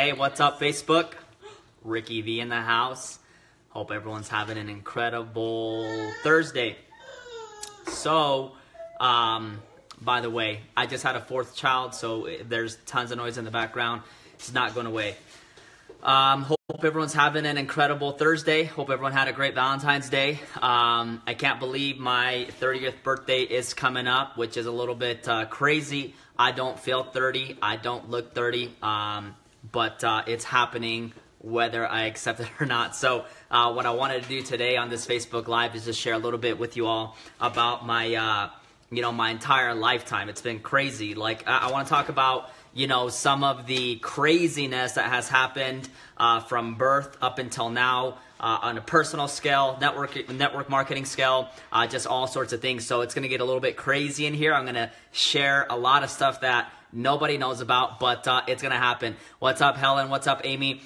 Hey, what's up, Facebook? Ricky V in the house. Hope everyone's having an incredible Thursday. So, by the way, I just had a fourth child, so there's tons of noise in the background. It's not going away. Hope everyone's having an incredible Thursday. Hope everyone had a great Valentine's Day. I can't believe my 30th birthday is coming up, which is a little bit crazy. I don't feel 30. I don't look 30, but it's happening whether I accept it or not. So what I wanted to do today on this Facebook Live is just share a little bit with you all about my, my entire lifetime. It's been crazy. Like, I want to talk about, some of the craziness that has happened from birth up until now on a personal scale, network marketing scale, just all sorts of things. So it's going to get a little bit crazy in here. I'm going to share a lot of stuff that nobody knows about, but it's going to happen. What's up, Helen? What's up, Amy?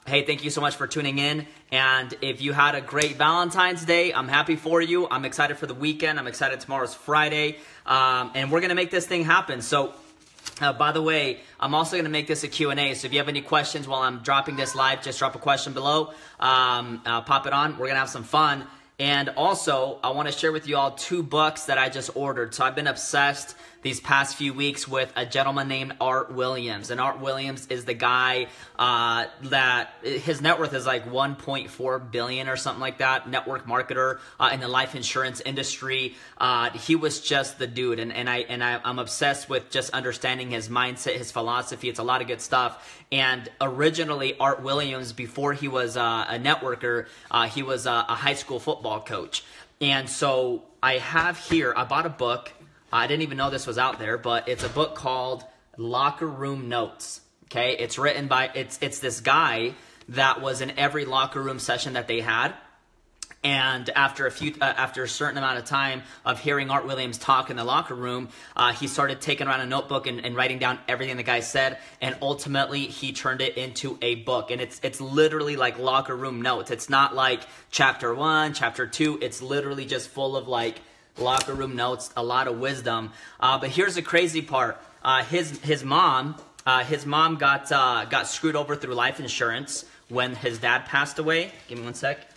Hey, thank you so much for tuning in. And if you had a great Valentine's Day, I'm happy for you. I'm excited for the weekend. I'm excited tomorrow's Friday. And we're going to make this thing happen. So, by the way, I'm also going to make this a Q&A. So if you have any questions while I'm dropping this live, just drop a question below. Pop it on. We're going to have some fun. And also, I want to share with you all 2 books that I just ordered. So I've been obsessed these past few weeks with a gentleman named Art Williams. And Art Williams is the guy that his net worth is like 1.4 billion or something like that. Network marketer in the life insurance industry. He was just the dude. And I'm obsessed with just understanding his mindset, his philosophy. It's a lot of good stuff. And originally, Art Williams, before he was a networker, he was a high school football coach. And so I have here, I bought a book. I didn't even know this was out there, but it's a book called Locker Room Notes. Okay, it's written by, it's this guy that was in every locker room session that they had. And after a certain amount of time of hearing Art Williams talk in the locker room, he started taking around a notebook and writing down everything the guy said. And ultimately, he turned it into a book. And it's literally like locker room notes. It's not like chapter 1, chapter 2. It's literally just full of like locker room notes, a lot of wisdom. But here's the crazy part. His mom got screwed over through life insurance when his dad passed away. Give me one sec.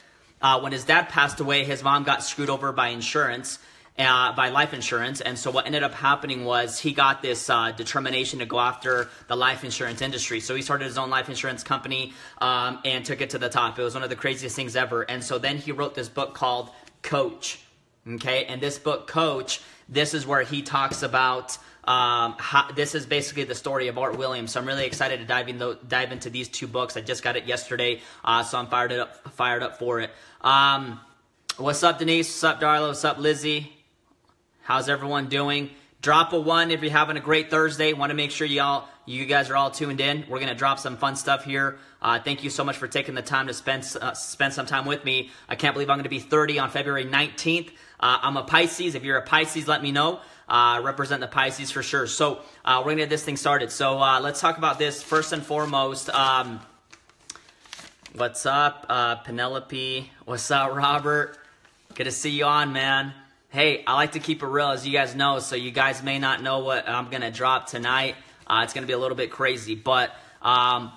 When his dad passed away, his mom got screwed over by insurance, by life insurance. And so what ended up happening was he got this determination to go after the life insurance industry. So he started his own life insurance company and took it to the top. It was one of the craziest things ever. And so then he wrote this book called Coach. Okay, and this book, Coach, this is where he talks about this is basically the story of Art Williams. So I'm really excited to dive into these 2 books. I just got it yesterday, so I'm fired up for it. What's up, Denise? What's up, Darla? What's up, Lizzie? How's everyone doing? Drop a 1 if you're having a great Thursday. Want to make sure you guys are all tuned in. We're gonna drop some fun stuff here. Thank you so much for taking the time to spend some time with me. I can't believe I'm gonna be 30 on February 19th. I'm a Pisces. If you're a Pisces, let me know. Represent the Pisces for sure. So we're gonna get this thing started. So let's talk about this first and foremost. What's up, Penelope? What's up, Robert? Good to see you on, man. Hey, I like to keep it real, as you guys know. So you guys may not know what I'm gonna drop tonight. It's gonna be a little bit crazy, but I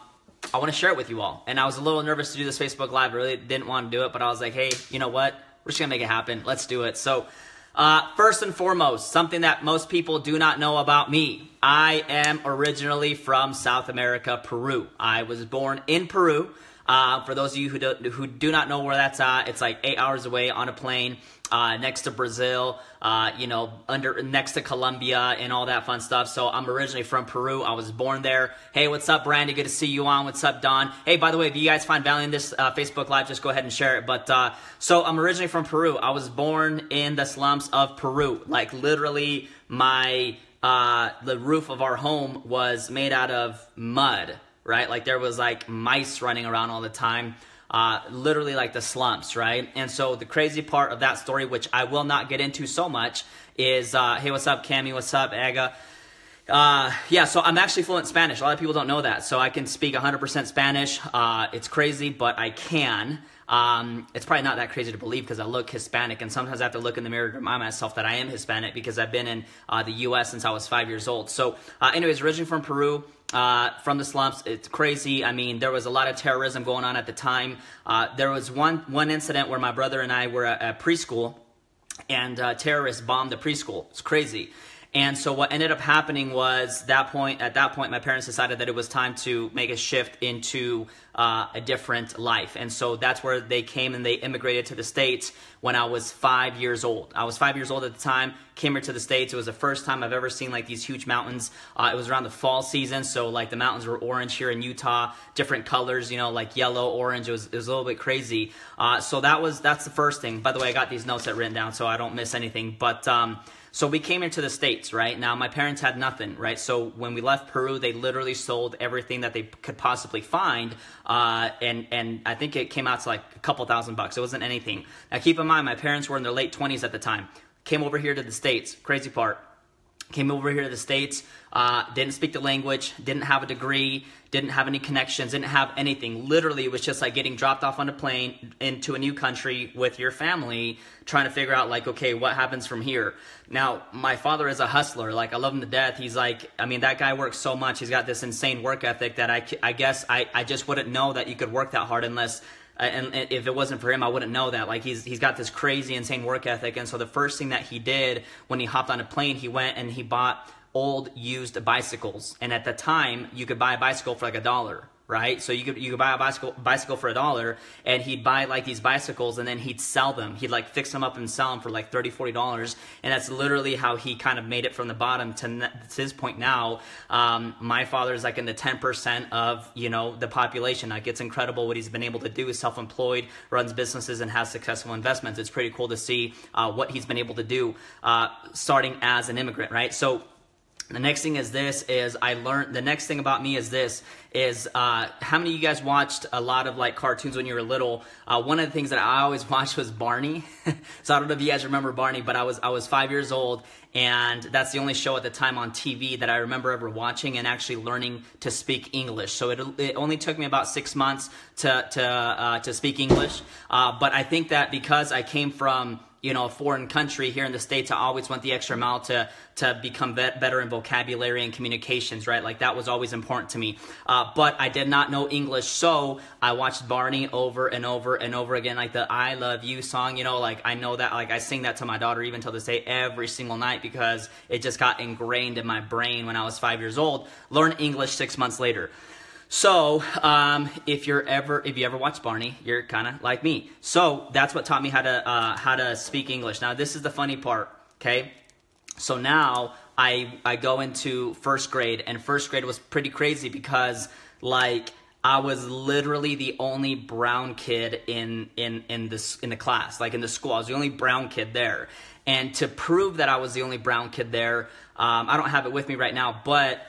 want to share it with you all. And I was a little nervous to do this Facebook Live. I really didn't want to do it, but I was like, hey, you know what? We're just gonna make it happen. Let's do it. So first and foremost, something that most people do not know about me. I am originally from South America, Peru. I was born in Peru. For those of you who do not know where that's at, it's like 8 hours away on a plane, next to Brazil, next to Colombia and all that fun stuff. So I'm originally from Peru. I was born there. Hey, what's up, Brandy? Good to see you on. What's up, Don? Hey, by the way, if you guys find value in this Facebook Live, just go ahead and share it. But so I'm originally from Peru. I was born in the slums of Peru. Like literally, the roof of our home was made out of mud. Right? Like there was like mice running around all the time, literally like the slumps, right? And so the crazy part of that story, which I will not get into so much, is, hey, what's up, Cami? What's up, Aga? Yeah, so I'm actually fluent in Spanish. A lot of people don't know that. So I can speak 100% Spanish. It's crazy, but I can. It's probably not that crazy to believe because I look Hispanic, and sometimes I have to look in the mirror to remind myself that I am Hispanic because I've been in the U.S. since I was 5 years old. So anyways, originally from Peru. from the slums. It's crazy. I mean, there was a lot of terrorism going on at the time. There was one incident where my brother and I were at preschool, and terrorists bombed the preschool. It's crazy. And so what ended up happening was at that point, my parents decided that it was time to make a shift into a different life. And so that's where they came, and they immigrated to the States when I was 5 years old. I was 5 years old at the time, came here to the States. It was the first time I've ever seen like these huge mountains. It was around the fall season, so like the mountains were orange here in Utah, different colors, you know, like yellow, orange. It was a little bit crazy. So that's the first thing. By the way, I got these notes written down so I don't miss anything. But so we came into the States, right? Now, my parents had nothing, right? So when we left Peru, they literally sold everything that they could possibly find. And I think it came out to like a couple $1,000. It wasn't anything. Now, keep in mind, my parents were in their late 20s at the time. Came over here to the States. Crazy part. Came over here to the States, didn't speak the language, didn't have a degree, didn't have any connections, didn't have anything. Literally, it was just like getting dropped off on a plane into a new country with your family, trying to figure out like, okay, what happens from here? Now, my father is a hustler. Like, I love him to death. He's like, I mean, that guy works so much. He's got this insane work ethic that I guess I just wouldn't know that you could work that hard unless... and if it wasn't for him, I wouldn't know that. Like, he's got this crazy, insane work ethic. And so the first thing that he did when he hopped on a plane, he went and he bought old used bicycles. And at the time, you could buy a bicycle for like $1, right? So you could buy a bicycle for $1, and he'd buy like these bicycles, and then he'd sell them. He'd like fix them up and sell them for like $30, $40. And that's literally how he kind of made it from the bottom to his point now. My father is like in the 10% of, you know, the population. Like, it's incredible what he's been able to do. He's self-employed, runs businesses, and has successful investments. It's pretty cool to see what he's been able to do starting as an immigrant, right? So the next thing is this, is I learned, the next thing about me is this, is how many of you guys watched a lot of like cartoons when you were little? One of the things that I always watched was Barney. So I don't know if you guys remember Barney, but I was 5 years old, and that's the only show at the time on TV that I remember ever watching and actually learning to speak English. So it only took me about 6 months to speak English. But I think that because I came from, you know, a foreign country here in the States, I always went the extra mile to become better in vocabulary and communications, right? Like, that was always important to me. But I did not know English, so I watched Barney over and over and over again, like the I Love You song, you know, like I know that, like I sing that to my daughter even till this day every single night because it just got ingrained in my brain when I was 5 years old. Learned English 6 months later. So, if you ever watch Barney, you're kind of like me. So that's what taught me how to speak English. Now, this is the funny part, okay? So now I go into first grade, and first grade was pretty crazy because, like, I was literally the only brown kid in the class, like in the school. I was the only brown kid there. And to prove that I was the only brown kid there, I don't have it with me right now, but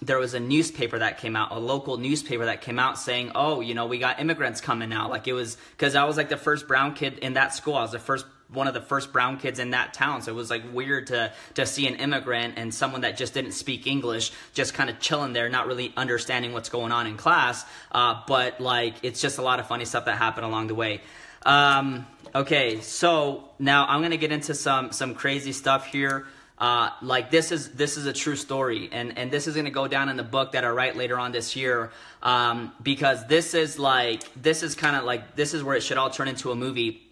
there was a newspaper that came out, a local newspaper that came out saying, oh, you know, we got immigrants coming now. Like, it was, because I was like the first brown kid in that school. I was one of the first brown kids in that town. So it was like weird to see an immigrant and someone that just didn't speak English just kind of chilling there, not really understanding what's going on in class. But like, it's just a lot of funny stuff that happened along the way. Okay, so now I'm going to get into some crazy stuff here. Like, this is a true story, and this is going to go down in the book that I write later on this year, because this is kind of like, this is where it should all turn into a movie.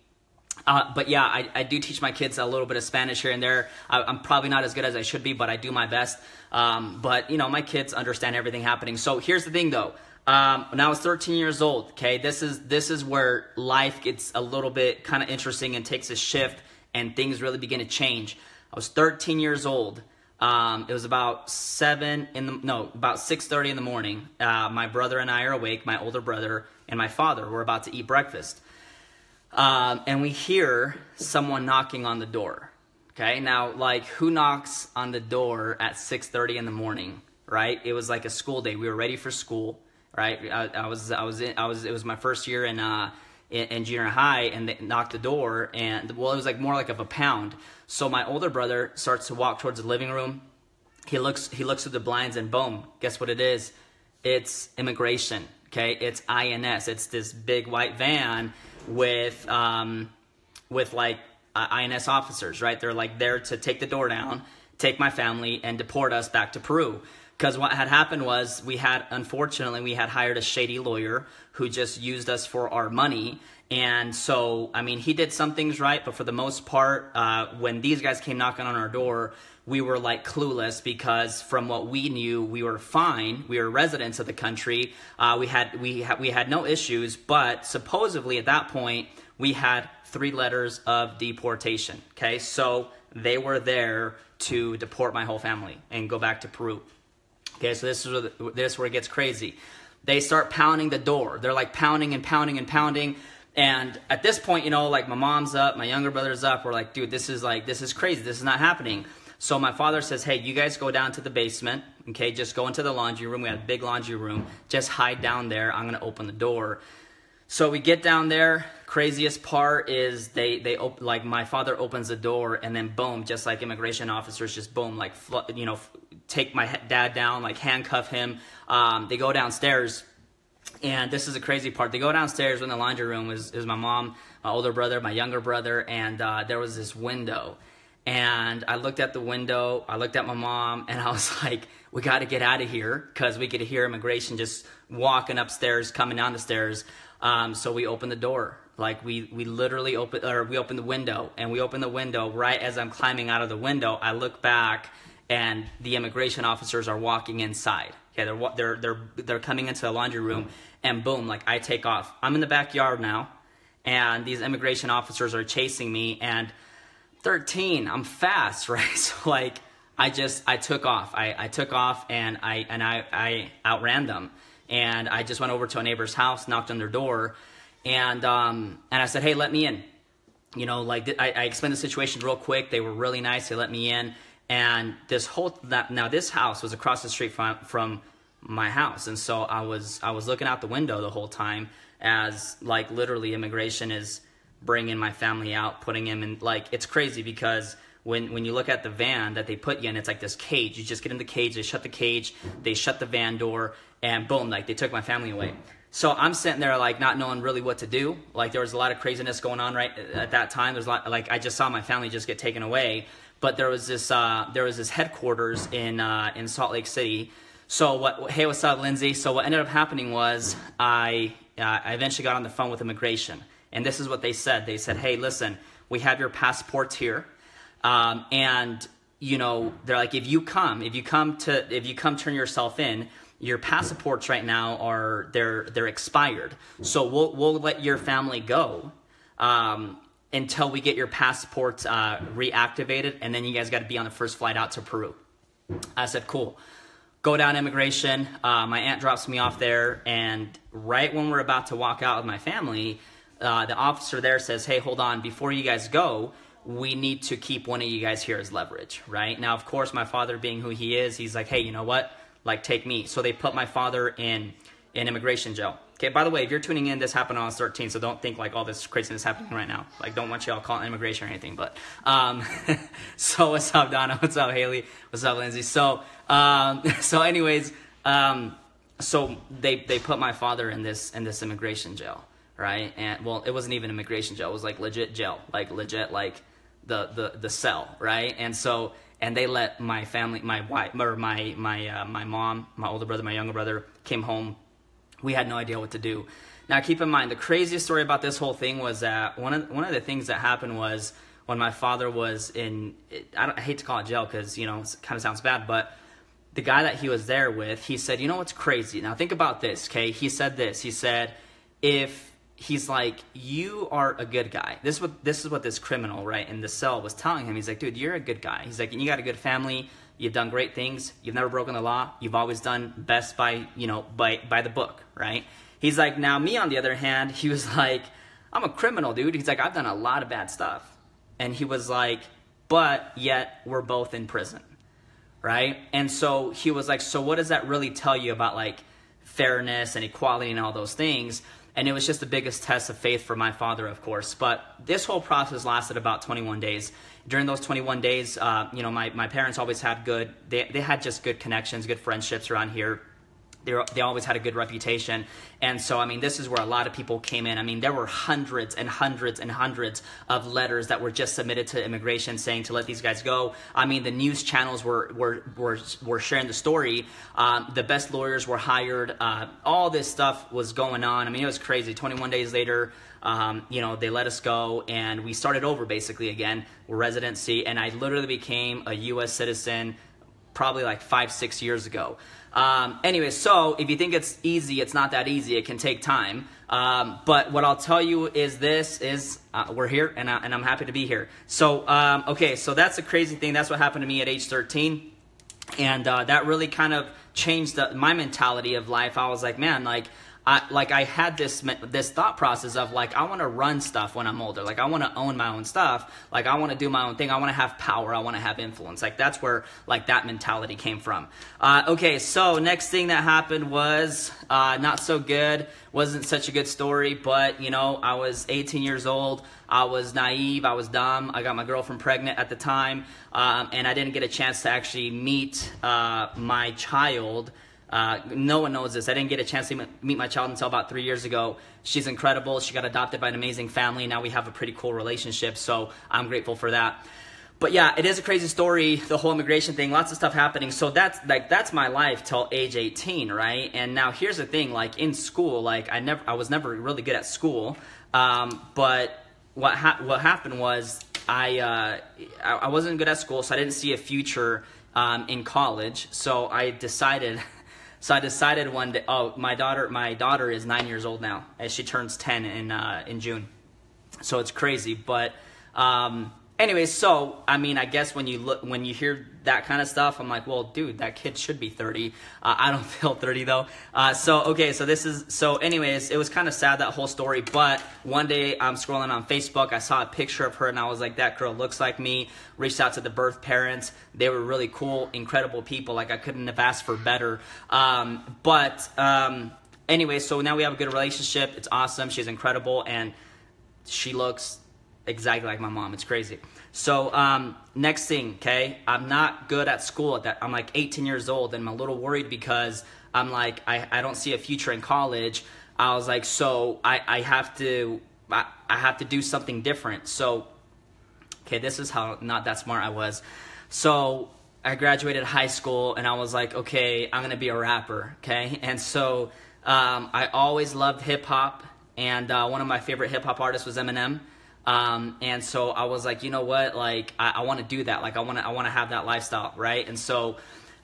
But yeah, I do teach my kids a little bit of Spanish here and there. I'm probably not as good as I should be, but I do my best. But you know, my kids understand everything happening. So here's the thing though. When I was 13 years old, okay, this is where life gets a little bit kind of interesting and takes a shift, and things really begin to change. I was 13 years old. It was about 6:30 in the morning. My brother and I are awake. My older brother and my father were about to eat breakfast. And we hear someone knocking on the door. Okay, now, like, who knocks on the door at 6:30 in the morning, right? It was like a school day. We were ready for school, right? It was my first year in junior high, and they knocked the door, and well, it was like more like of a pound. So my older brother starts to walk towards the living room. He looks through the blinds, and boom, guess what it is? It's immigration. Okay, it's INS. It's this big white van with like INS officers, right? They're like there to take the door down, take my family, and deport us back to Peru. Because what had happened was unfortunately, we had hired a shady lawyer who just used us for our money. And so, I mean, he did some things right, but for the most part, when these guys came knocking on our door, we were like clueless, because from what we knew, we were fine. We were residents of the country. We had no issues, but supposedly at that point, we had 3 letters of deportation. Okay, so they were there to deport my whole family and go back to Peru. Okay, so this is where it gets crazy. They start pounding the door. They're like pounding and pounding and pounding. And at this point, you know, like my mom's up, my younger brother's up. We're like, dude, this is crazy. This is not happening. So my father says, hey, you guys go down to the basement. Okay, just go into the laundry room. We had a big laundry room. Just hide down there. I'm going to open the door. So we get down there. Craziest part is like my father opens the door, and then boom, just like immigration officers, just boom, like, you know, take my dad down, like handcuff him. They go downstairs, and this is the crazy part. They go downstairs in the laundry room is my mom, my older brother, my younger brother, and there was this window. And I looked at the window, I looked at my mom, and I was like, we got to get out of here, because we could hear immigration just walking upstairs, coming down the stairs. So we opened the door. Like we literally opened the window, and we opened the window. Right as I'm climbing out of the window, I look back, and the immigration officers are walking inside. Okay, they're coming into the laundry room, and boom, like I take off. I'm in the backyard now, and these immigration officers are chasing me, and 13, I'm fast, right? So like I took off. I took off, and I outran them. And I just went over to a neighbor's house, knocked on their door, and I said, hey, let me in. You know, like I explained the situation real quick. They were really nice. They let me in. And this house was across the street from my house. And so I was looking out the window the whole time, as like literally immigration is bringing my family out, putting him in. Like, it's crazy, because when you look at the van that they put you in, it's like this cage. You just get in the cage, they shut the cage, they shut the van door, and boom, like they took my family away. So I'm sitting there like not knowing really what to do. Like there was a lot of craziness going on right at that time. There's a lot, like I just saw my family just get taken away. But there was this headquarters in Salt Lake City. So hey, what's up, Lindsay? So what ended up happening was I eventually got on the phone with immigration, and this is what they said. They said, hey, listen, we have your passports here. And you know, they're like, if you come turn yourself in, your passports right now they're expired. So we'll let your family go, until we get your passports, reactivated. And then you guys got to be on the first flight out to Peru. I said, cool. Go down immigration. My aunt drops me off there. And right when we're about to walk out with my family, the officer there says, hey, hold on, before you guys go, we need to keep one of you guys here as leverage, right? Now, of course, my father being who he is, he's like, hey, you know what? Like, take me. So they put my father in immigration jail. Okay, by the way, if you're tuning in, this happened on August 13th, so don't think like all this craziness is happening right now. Like, don't want you all calling immigration or anything, but, so what's up, Donna? What's up, Haley? What's up, Lindsay? So anyways, so they put my father in this immigration jail, right? And, well, it wasn't even immigration jail. It was like legit jail, like legit, like the cell, right? And they let my family, my wife, or my mom, my older brother, my younger brother came home. We had no idea what to do. Now, keep in mind, the craziest story about this whole thing was that one of the things that happened was when my father was in, I hate to call it jail because, you know, it kind of sounds bad, but the guy that he was there with, he said, you know what's crazy? Now, think about this, okay? He said this. He said, he's like, you are a good guy. This is what this criminal, right, in the cell was telling him. He's like, dude, you're a good guy. He's like, and you got a good family. You've done great things. You've never broken the law. You've always done best by the book, right? He's like, now me on the other hand, he was like, I'm a criminal, dude. He's like, I've done a lot of bad stuff. And he was like, but yet we're both in prison, right? And so he was like, so what does that really tell you about like fairness and equality and all those things? And it was just the biggest test of faith for my father, of course. But this whole process lasted about 21 days. During those 21 days, my parents always had they had just good connections, good friendships around here. they always had a good reputation. And so, I mean, this is where a lot of people came in. I mean, there were hundreds and hundreds and hundreds of letters that were just submitted to immigration saying to let these guys go. I mean, the news channels were sharing the story. The best lawyers were hired. All this stuff was going on. I mean, it was crazy. 21 days later, you know, they let us go, and we started over basically again, residency, and I literally became a U.S. citizen probably like 5-6 years ago. Anyway, so if you think it's easy, it's not that easy. It can take time. But what I'll tell you is we're here, and I'm happy to be here. So, okay, so that's a crazy thing. That's what happened to me at age 13. And that really kind of changed my mentality of life. I was like, man, I had this thought process of like, I want to run stuff when I'm older. Like, I want to own my own stuff. Like, I want to do my own thing. I want to have power. I want to have influence. Like, that's where like that mentality came from. Okay, so next thing that happened was not so good. Wasn't such a good story, but you know, I was 18 years old. I was naive. I was dumb. I got my girlfriend pregnant at the time, and I didn't get a chance to actually meet my child. No one knows this. I didn't get a chance to meet my child until about 3 years ago. She's incredible. She got adopted by an amazing family. Now we have a pretty cool relationship, so I'm grateful for that. But yeah, it is a crazy story, the whole immigration thing, lots of stuff happening. So that's my life till age 18, right? And now here's the thing, like in school, like I was never really good at school. But what happened was I wasn't good at school, so I didn't see a future in college. So I decided one day, oh, my daughter is 9 years old now, and she turns 10 in June. So it's crazy, but anyway, so I mean, I guess when you hear that kind of stuff, I'm like, well, dude, that kid should be 30. I don't feel 30 though. So anyways, it was kind of sad, that whole story. But one day I'm scrolling on Facebook, I saw a picture of her, and I was like, that girl looks like me. Reached out to the birth parents. They were really cool, incredible people. Like, I couldn't have asked for better. Anyway, so now we have a good relationship. It's awesome. She's incredible, and she looks exactly like my mom. It's crazy. So next thing, okay, I'm not good at school at that. I'm like 18 years old, and I'm a little worried because I'm like, I don't see a future in college. I was like, so I have to do something different. So, okay, this is how not that smart I was. So I graduated high school, and I was like, okay, I'm gonna be a rapper, okay? And so I always loved hip hop, and one of my favorite hip hop artists was Eminem. And so I was like, you know what, like, I want to do that. Like, I want to have that lifestyle, right? And so,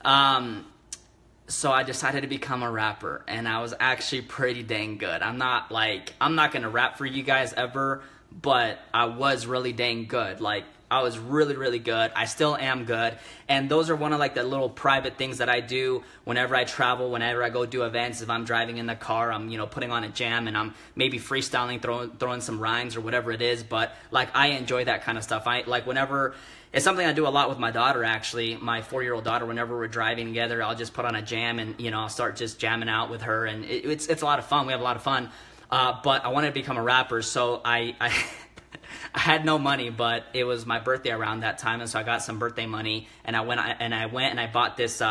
so I decided to become a rapper, and I was actually pretty dang good. I'm not going to rap for you guys ever, but I was really dang good. Like, I was really, really good. I still am good. And those are one of like the little private things that I do whenever I travel, whenever I go do events. If I'm driving in the car, I'm, you know, putting on a jam, and I'm maybe freestyling, throwing some rhymes or whatever it is. But like, I enjoy that kind of stuff. It's something I do a lot with my daughter, actually, my 4-year-old daughter. Whenever we're driving together, I'll just put on a jam, and, you know, I'll start just jamming out with her. And it's a lot of fun. We have a lot of fun. But I wanted to become a rapper, so I had no money, but it was my birthday around that time, and so I got some birthday money, and I went and I bought this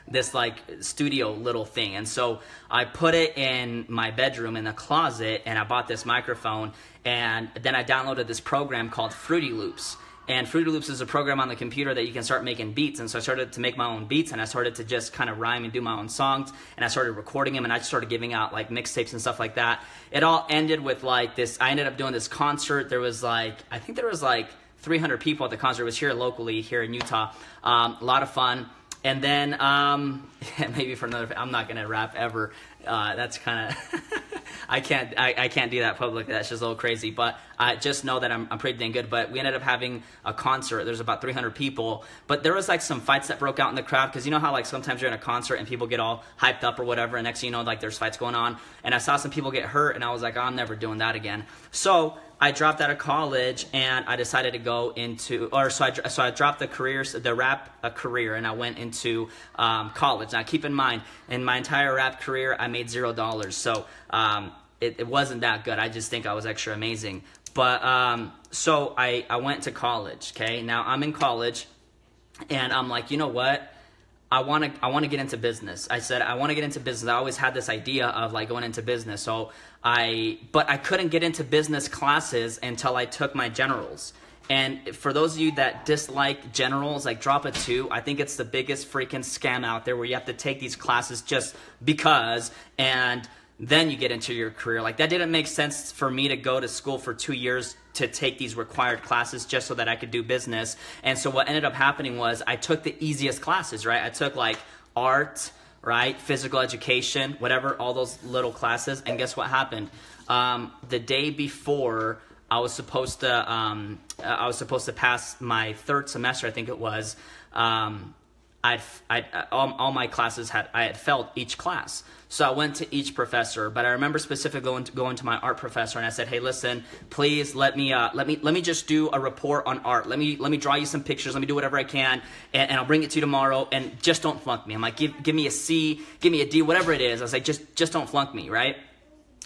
this like studio little thing. And so I put it in my bedroom in the closet, and I bought this microphone, and then I downloaded this program called Fruity Loops. And Fruity Loops is a program on the computer that you can start making beats. And so I started to make my own beats, and I started to just kind of rhyme and do my own songs, and I started recording them, and I started giving out like mixtapes and stuff like that. It all ended with like this, I ended up doing this concert. There was like, I think there was like 300 people at the concert. It was here locally, here in Utah. A lot of fun. And then, maybe for another, I'm not gonna rap ever. That's kind of, I can't do that publicly. That's just a little crazy. But just know that I'm pretty dang good. But we ended up having a concert. There's about 300 people. But there was like some fights that broke out in the crowd, because you know how like sometimes you're in a concert and people get all hyped up or whatever, and next thing you know, like there's fights going on. And I saw some people get hurt, and I was like, oh, I'm never doing that again. So I dropped out of college, and I decided to go into, so I dropped the rap career, and I went into college. Now keep in mind, in my entire rap career, I made $0. So it wasn't that good. I just think I was extra amazing. But so I went to college. Okay, now I'm in college, and I'm like, you know what? I want to get into business. I said, I want to get into business. I always had this idea of like going into business. So but I couldn't get into business classes until I took my generals. And for those of you that dislike generals, like drop a 2. I think it's the biggest freaking scam out there where you have to take these classes just because, and then you get into your career. Like that didn't make sense for me to go to school for 2 years to take these required classes just so that I could do business. And so what ended up happening was I took the easiest classes, right? I took like art, right? Physical education, whatever, all those little classes. And guess what happened? The day before I was supposed to pass my 3rd semester, I think it was, all my classes I had failed each class. So I went to each professor, but I remember specifically going to my art professor, and I said, "Hey, listen, please let me just do a report on art. Let me draw you some pictures. Let me do whatever I can, and I'll bring it to you tomorrow. And just don't flunk me." I'm like, give me a C, give me a D, whatever it is. I was like, just don't flunk me, right?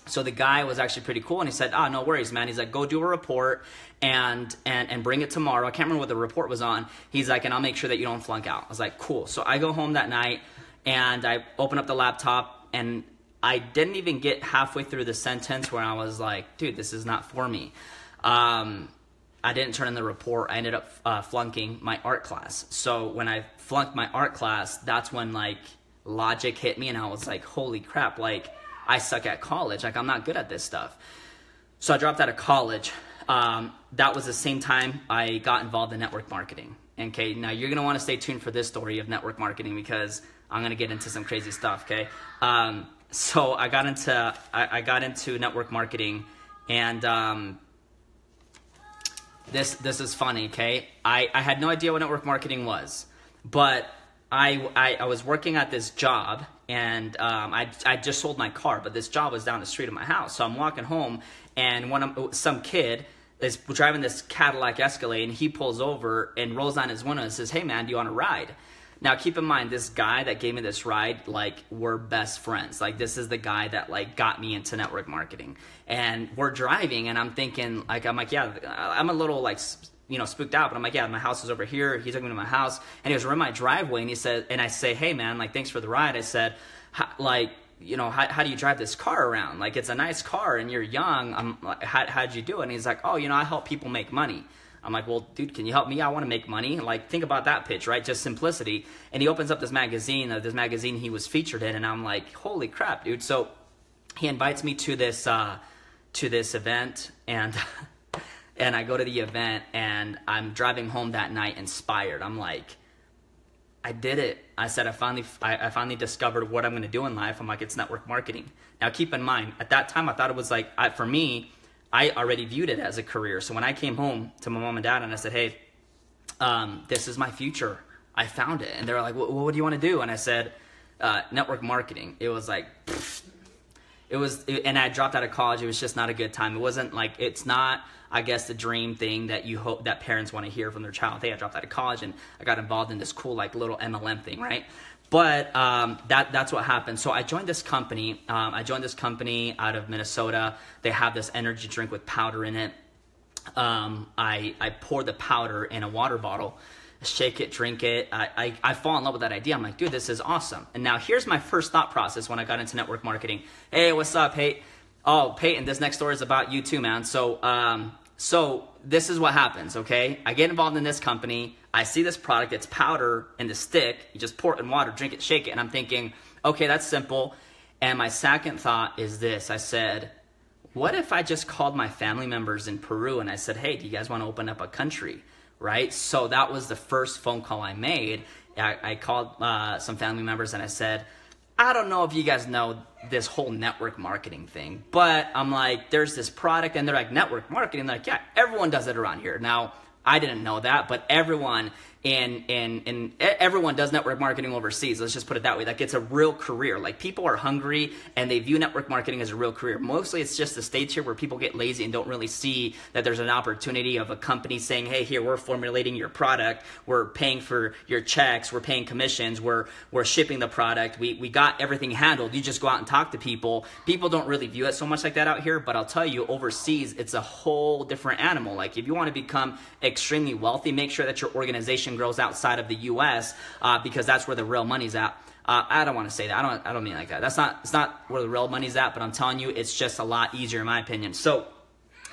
So the guy was actually pretty cool, and he said, "No worries, man." He's like, "Go do a report and bring it tomorrow." I can't remember what the report was on. He's like, "And I'll make sure that you don't flunk out." I was like, "Cool." So I go home that night, and I open up the laptop, and I didn't even get halfway through the sentence where I was like, "Dude, this is not for me." I didn't turn in the report. I ended up flunking my art class. So when I flunked my art class, that's when like logic hit me, and I was like, "Holy crap!" Like, I suck at college. Like, I'm not good at this stuff. So I dropped out of college. That was the same time I got involved in network marketing. Okay, now you're going to want to stay tuned for this story of network marketing because I'm going to get into some crazy stuff, okay? So I got into network marketing, and this is funny, okay? I had no idea what network marketing was, but I was working at this job, and I just sold my car, but this job was down the street of my house. So I'm walking home, and some kid is driving this Cadillac Escalade, and he pulls over and rolls down his window and says, "Hey man, do you want a ride?" Now keep in mind, this guy that gave me this ride, like, we're best friends. Like, this is the guy that like got me into network marketing, and we're driving, and I'm thinking, like, I'm like, yeah, I'm a little like, you know, spooked out, but I'm like, yeah, my house is over here. He took me to my house, and he was in my driveway, and he said, and I say, "Hey man, like, thanks for the ride." I said, like, you know, how do you drive this car around? Like, it's a nice car, and you're young. I'm like, how'd you do it? And he's like, "Oh, you know, I help people make money." I'm like, "Well, dude, can you help me? I want to make money." Like, think about that pitch, right? Just simplicity. And he opens up this magazine he was featured in, and I'm like, holy crap, dude. So he invites me to this event, and and I go to the event, and I'm driving home that night inspired. I'm like, I did it. I said, I finally discovered what I'm going to do in life. I'm like, it's network marketing. Now, keep in mind, at that time, I thought it was like, for me, I already viewed it as a career. So when I came home to my mom and dad and I said, "Hey, this is my future. I found it." And they were like, "What do you want to do?" And I said, network marketing. It was like, and I dropped out of college. It was just not a good time. It wasn't like, it's not, I guess, the dream thing that you hope that parents want to hear from their child. Hey, I dropped out of college and I got involved in this cool like little MLM thing, right? But that's what happened. So I joined this company. Out of Minnesota. They have this energy drink with powder in it. I pour the powder in a water bottle, shake it, drink it. I fall in love with that idea. I'm like, dude, this is awesome. And now here's my first thought process when I got into network marketing. Hey, what's up, Peyton? Oh, Peyton, this next story is about you too, man. So this is what happens, okay? I get involved in this company. I see this product. It's powder in the stick. You just pour it in water, drink it, shake it. And I'm thinking, okay, that's simple. And my second thought is this. I said, what if I just called my family members in Peru and I said, "Hey, do you guys want to open up a country?" Right? So that was the first phone call I made. I called some family members and I said, "I don't know if you guys know this whole network marketing thing, but I'm like, there's this product," and they're like, "Network marketing?" They're like, "Yeah, everyone does it around here." Now, I didn't know that, but everyone everyone does network marketing overseas. Let's just put it that way. Like, it's a real career. Like, people are hungry and they view network marketing as a real career. Mostly it's just the States here where people get lazy and don't really see that there's an opportunity of a company saying, "Hey, here, we're formulating your product. We're paying for your checks. We're paying commissions. We're shipping the product. We got everything handled. You just go out and talk to people." People don't really view it so much like that out here, but I'll tell you, overseas, it's a whole different animal. Like, if you want to become extremely wealthy, make sure that your organization population grows outside of the U.S. Because that's where the real money's at. I don't want to say that. I don't mean it like that. It's not where the real money's at, but I'm telling you, it's just a lot easier in my opinion. So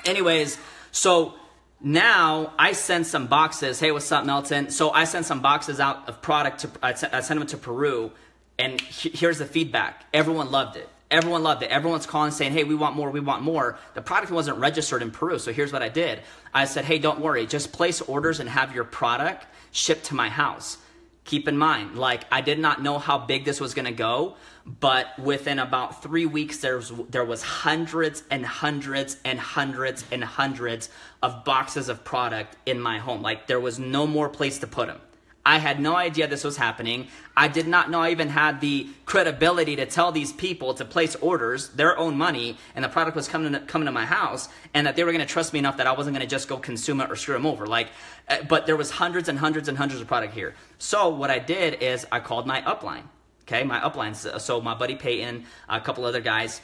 anyways, so now I send some boxes. Hey, what's up, Melton? So I sent some boxes out of product. I sent them to Peru, and here's the feedback. Everyone loved it. Everyone loved it. Everyone's calling saying, hey, we want more, we want more. The product wasn't registered in Peru, so here's what I did. I said, hey, don't worry. Just place orders and have your product shipped to my house. Keep in mind, like, I did not know how big this was going to go, but within about 3 weeks, there was hundreds and hundreds and hundreds and hundreds of boxes of product in my home. Like, there was no more place to put them. I had no idea this was happening. I did not know I even had the credibility to tell these people to place orders, their own money, and the product was coming to my house, and that they were going to trust me enough that I wasn't going to just go consume it or screw them over. Like, but there was hundreds and hundreds and hundreds of product here. So what I did is I called my upline. Okay, my uplines. So my buddy Peyton, a couple other guys.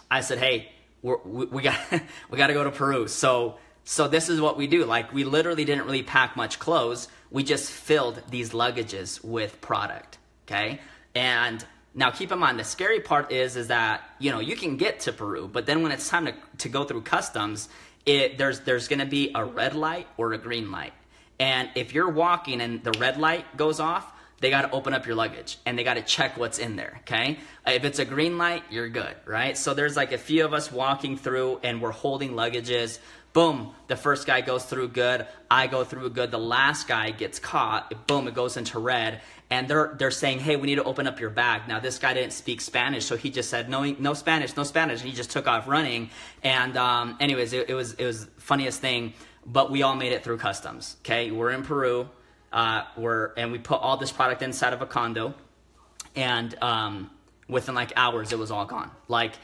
I said, hey, we got to go to Peru. So this is what we do. Like, we literally didn't really pack much clothes. We just filled these luggages with product, okay? And now keep in mind, the scary part is that, you know, you can get to Peru, but then when it's time to go through customs, there's gonna be a red light or a green light. And if you're walking and the red light goes off, they got to open up your luggage and they got to check what's in there, okay? If it's a green light, you're good, right? So there's like a few of us walking through and we're holding luggages. Boom, the first guy goes through good, I go through good, the last guy gets caught, boom, it goes into red, and they're saying, hey, we need to open up your bag. Now, this guy didn't speak Spanish, so he just said, no Spanish, no Spanish, and he just took off running, and anyways, it was the funniest thing, but we all made it through customs, okay? We're in Peru, and we put all this product inside of a condo, and within like hours, it was all gone. Like,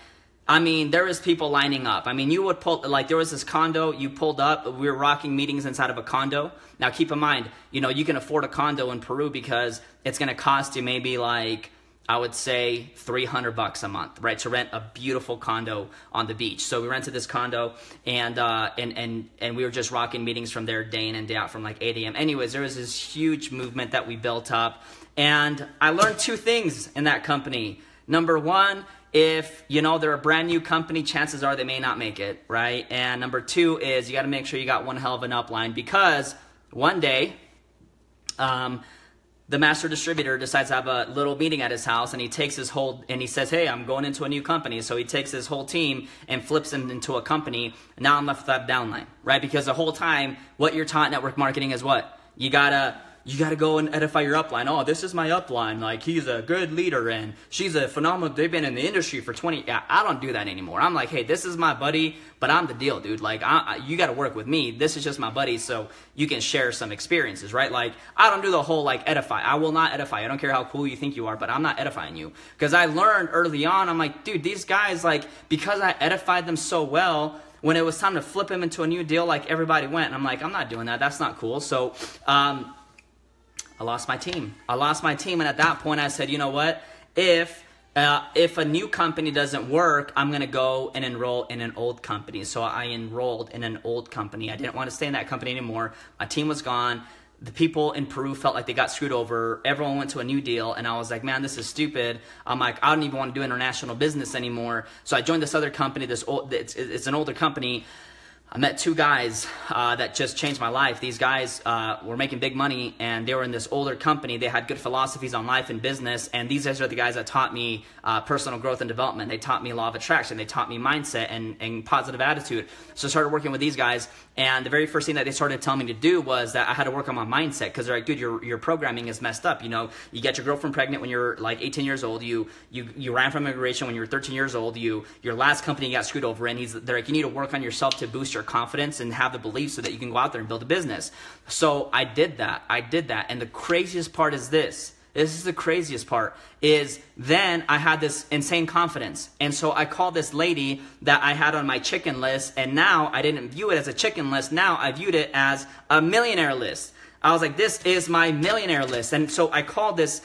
I mean, there was people lining up. I mean, you would pull, like, there was this condo, you pulled up, we were rocking meetings inside of a condo. Now, keep in mind, you know, you can afford a condo in Peru because it's going to cost you maybe like, I would say $300 a month, right? To rent a beautiful condo on the beach. So we rented this condo and we were just rocking meetings from there day in and day out from like 8 a.m. Anyways, there was this huge movement that we built up. And I learned two things in that company. Number one, if, you know, they're a brand new company, chances are they may not make it, right? And number two is you got to make sure you got one hell of an upline, because one day, the master distributor decides to have a little meeting at his house, and he takes his whole, and he says, hey, I'm going into a new company. So he takes his whole team and flips them into a company. Now I'm left with that downline, right? Because the whole time, what you're taught network marketing is what? You gotta go and edify your upline. Oh, this is my upline. Like, he's a good leader and she's a phenomenal, they've been in the industry for 20, yeah, I don't do that anymore. I'm like, hey, this is my buddy, but I'm the deal, dude. Like, you got to work with me. This is just my buddy, so you can share some experiences, right? Like, I don't do the whole, like, edify. I will not edify. I don't care how cool you think you are, but I'm not edifying you. Because I learned early on, I'm like, dude, these guys, like, because I edified them so well, when it was time to flip them into a new deal, like, everybody went. And I'm like, I'm not doing that. That's not cool. So, I lost my team. And at that point, I said, you know what? If a new company doesn't work, I'm going to go and enroll in an old company. So I enrolled in an old company. I didn't want to stay in that company anymore. My team was gone. The people in Peru felt like they got screwed over. Everyone went to a new deal, and I was like, man, this is stupid. I'm like, I don't even want to do international business anymore. So I joined this other company. It's an older company. I met two guys that just changed my life. These guys were making big money, and they were in this older company. They had good philosophies on life and business, and these guys are the guys that taught me personal growth and development. They taught me law of attraction. They taught me mindset and positive attitude. So I started working with these guys, and the very first thing that they started telling me to do was that I had to work on my mindset, because they're like, dude, your programming is messed up. You know, you get your girlfriend pregnant when you're like 18 years old. You ran from immigration when you were 13 years old. Your last company got screwed over, and they're like, you need to work on yourself to boost your confidence and have the belief so that you can go out there and build a business. So I did that. And the craziest part is this. This is the craziest part, is then I had this insane confidence. And so I called this lady that I had on my chicken list, and now I didn't view it as a chicken list. Now I viewed it as a millionaire list. I was like, this is my millionaire list. And so I called this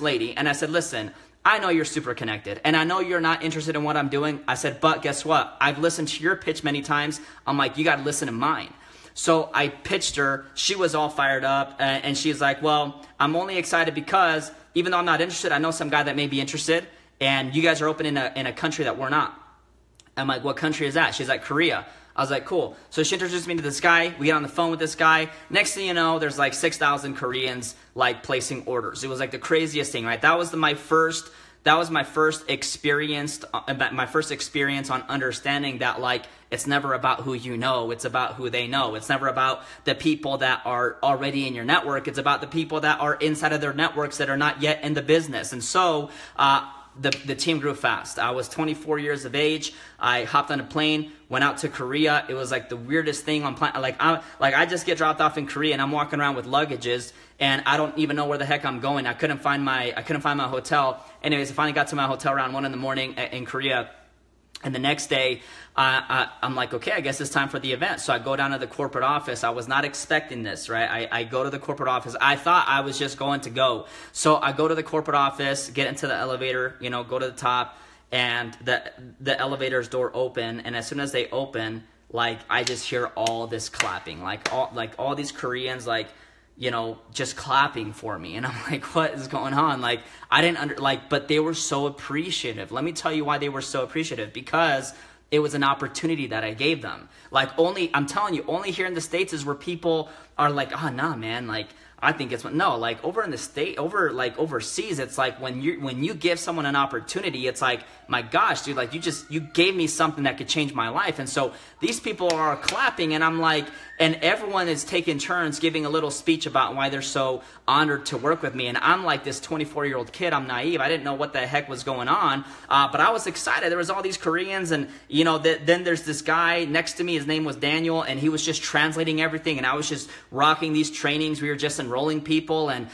lady, and I said, listen, I know you're super connected, and I know you're not interested in what I'm doing. I said, but guess what? I've listened to your pitch many times. I'm like, you got to listen to mine. So I pitched her. She was all fired up, and she's like, well, I'm only excited because even though I'm not interested, I know some guy that may be interested, and you guys are open in a country that we're not. I'm like, what country is that? She's like, Korea. I was like, cool. So she introduced me to this guy. We get on the phone with this guy. Next thing you know, there's like 6,000 Koreans like placing orders. It was like the craziest thing, right? That was my first experience on understanding that like it's never about who you know, it's about who they know. It's never about the people that are already in your network. It's about the people that are inside of their networks that are not yet in the business. And so the team grew fast. I was 24 years of age. I hopped on a plane, went out to Korea. It was like the weirdest thing on planet. I just get dropped off in Korea and I'm walking around with luggages and I don't even know where the heck I'm going. I couldn't find my hotel. Anyways, I finally got to my hotel around 1 in the morning in Korea. And the next day, I'm like, okay, I guess it's time for the event. So I go down to the corporate office. I was not expecting this, right? I go to the corporate office. I thought I was just going to go. So I go to the corporate office, get into the elevator, you know, go to the top, and the elevator's door open. And as soon as they open, like, I just hear all this clapping, like all these Koreans, like, you know, just clapping for me. And I'm like, what is going on? Like, I didn't but they were so appreciative. Let me tell you why they were so appreciative. Because it was an opportunity that I gave them. Like, I'm telling you, only here in the States is where people are like, oh, nah, man, like, I think it's, no, like over in the state, overseas, it's like when you give someone an opportunity, it's like, my gosh, dude, like you gave me something that could change my life. And so these people are clapping and I'm like, and everyone is taking turns giving a little speech about why they're so honored to work with me. And I'm like this 24-year-old kid, I'm naive. I didn't know what the heck was going on. But I was excited. There was all these Koreans and, you know, then there's this guy next to me. His name was Daniel and he was just translating everything. And I was just rocking these trainings. We were just enrolling people. And